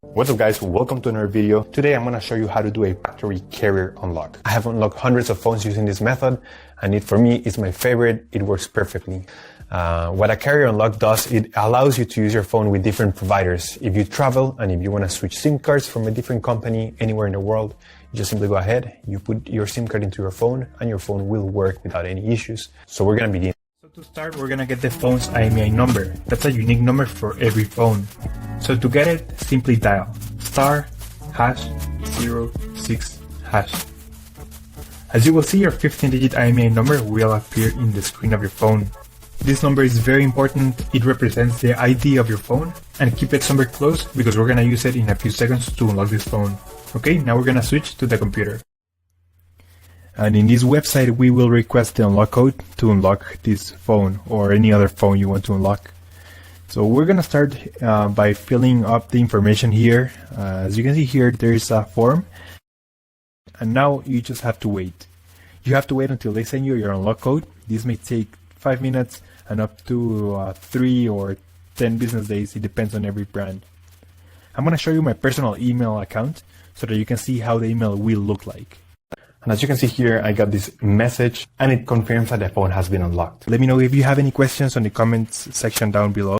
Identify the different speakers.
Speaker 1: What's up guys, welcome to another video. Today I'm going to show you how to do a factory carrier unlock. I have unlocked hundreds of phones using this method and for me it's my favorite. It works perfectly. What a carrier unlock does, it allows you to use your phone with different providers. If you travel and if you want to switch SIM cards from a different company anywhere in the world, you just simply go ahead, you put your SIM card into your phone and your phone will work without any issues. So we're going to begin.
Speaker 2: To start, we're gonna get the phone's IMEI number. That's a unique number for every phone. So to get it, simply dial *#06#. As you will see, your 15-digit IMEI number will appear in the screen of your phone. This number is very important. It represents the ID of your phone, and keep it somewhere close because we're gonna use it in a few seconds to unlock this phone. Okay, now we're gonna switch to the computer. And in this website, we will request the unlock code to unlock this phone or any other phone you want to unlock. So we're going to start by filling up the information here. As you can see here, there's a form. And now you just have to wait. You have to wait until they send you your unlock code. This may take 5 minutes and up to 3 or 10 business days. It depends on every brand. I'm going to show you my personal email account so that you can see how the email will look like.
Speaker 1: And as you can see here, I got this message and it confirms that the phone has been unlocked.
Speaker 2: Let me know if you have any questions on the comments section down below.